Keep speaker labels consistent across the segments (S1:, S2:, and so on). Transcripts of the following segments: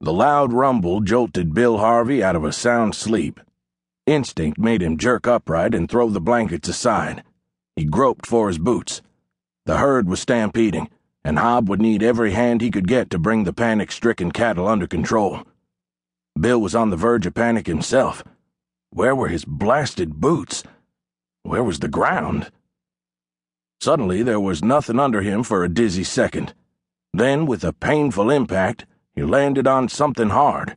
S1: The loud rumble jolted Bill Harvey out of a sound sleep. Instinct made him jerk upright and throw the blankets aside. He groped for his boots. The herd was stampeding, and Hob would need every hand he could get to bring the panic-stricken cattle under control. Bill was on the verge of panic himself. Where were his blasted boots? Where was the ground? Suddenly, there was nothing under him for a dizzy second. Then, with a painful impact, he landed on something hard.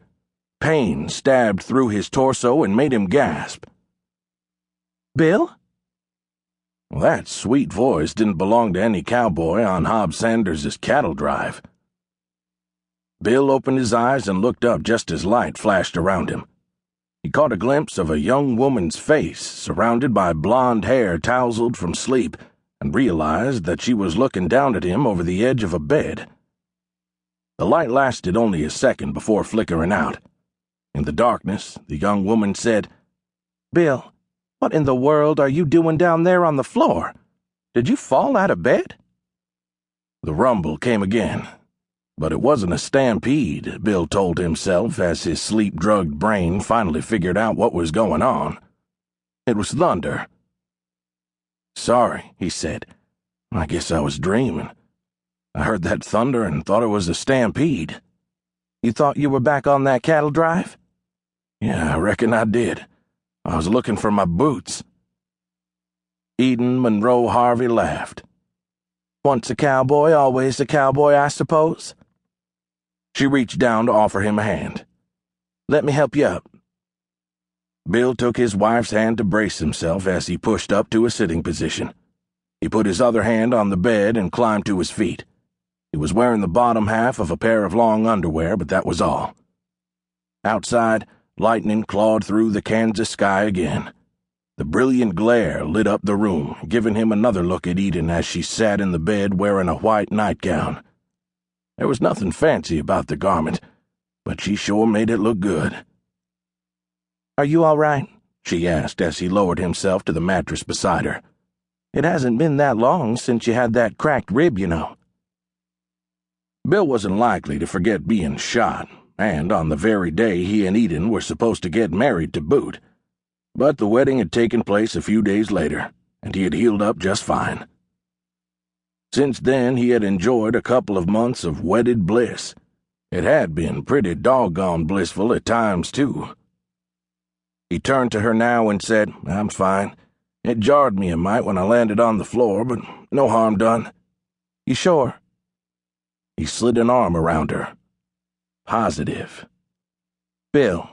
S1: Pain stabbed through his torso and made him gasp. "Bill?" That sweet voice didn't belong to any cowboy on Hob Sanders's cattle drive. Bill opened his eyes and looked up just as light flashed around him. He caught a glimpse of a young woman's face surrounded by blonde hair tousled from sleep and realized that she was looking down at him over the edge of a bed. The light lasted only a second before flickering out. In the darkness, the young woman said, "Bill, what in the world are you doing down there on the floor? Did you fall out of bed?" The rumble came again, but it wasn't a stampede, Bill told himself as his sleep-drugged brain finally figured out what was going on. It was thunder. "Sorry," he said. "I guess I was dreaming. I heard that thunder and thought it was a stampede." "You thought you were back on that cattle drive?" "Yeah, I reckon I did. I was looking for my boots." Eden Monroe Harvey laughed. "Once a cowboy, always a cowboy, I suppose." She reached down to offer him a hand. "Let me help you up." Bill took his wife's hand to brace himself as he pushed up to a sitting position. He put his other hand on the bed and climbed to his feet. He was wearing the bottom half of a pair of long underwear, but that was all. Outside, lightning clawed through the Kansas sky again. The brilliant glare lit up the room, giving him another look at Eden as she sat in the bed wearing a white nightgown. There was nothing fancy about the garment, but she sure made it look good. "Are you all right?" she asked as he lowered himself to the mattress beside her. "It hasn't been that long since you had that cracked rib, you know." Bill wasn't likely to forget being shot, and on the very day he and Eden were supposed to get married to boot. But the wedding had taken place a few days later, and he had healed up just fine. Since then, he had enjoyed a couple of months of wedded bliss. It had been pretty doggone blissful at times, too. He turned to her now and said, "I'm fine. It jarred me a mite when I landed on the floor, but no harm done." "You sure?" He slid an arm around her. "Positive." "Bill."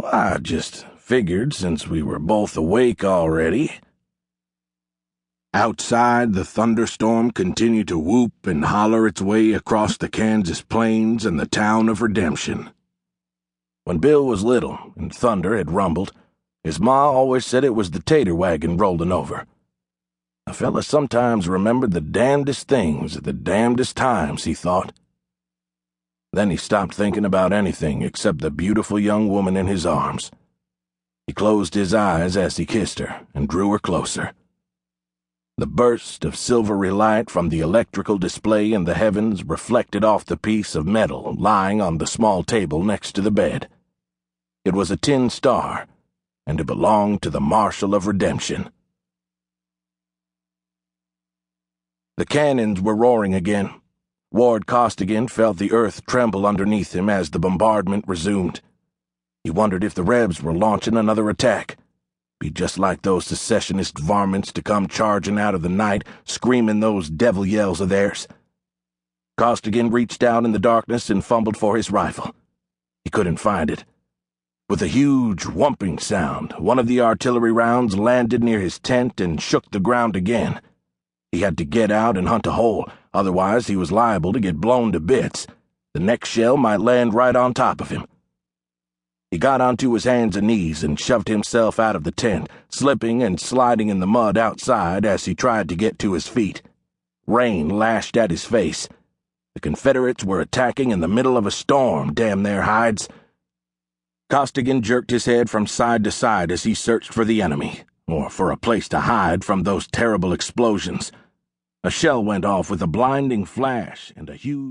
S1: "I just figured since we were both awake already." Outside, the thunderstorm continued to whoop and holler its way across the Kansas plains and the town of Redemption. When Bill was little and thunder had rumbled, his ma always said it was the tater wagon rolling over. A fella sometimes remembered the damnedest things at the damnedest times, he thought. Then he stopped thinking about anything except the beautiful young woman in his arms. He closed his eyes as he kissed her and drew her closer. The burst of silvery light from the electrical display in the heavens reflected off the piece of metal lying on the small table next to the bed. It was a tin star, and it belonged to the Marshal of Redemption. The cannons were roaring again. Ward Costigan felt the earth tremble underneath him as the bombardment resumed. He wondered if the Rebs were launching another attack. Be just like those secessionist varmints to come charging out of the night, screaming those devil yells of theirs. Costigan reached out in the darkness and fumbled for his rifle. He couldn't find it. With a huge whumping sound, one of the artillery rounds landed near his tent and shook the ground again. He had to get out and hunt a hole, otherwise he was liable to get blown to bits. The next shell might land right on top of him. He got onto his hands and knees and shoved himself out of the tent, slipping and sliding in the mud outside as he tried to get to his feet. Rain lashed at his face. The Confederates were attacking in the middle of a storm, damn their hides. Costigan jerked his head from side to side as he searched for the enemy, or for a place to hide from those terrible explosions. A shell went off with a blinding flash, and a huge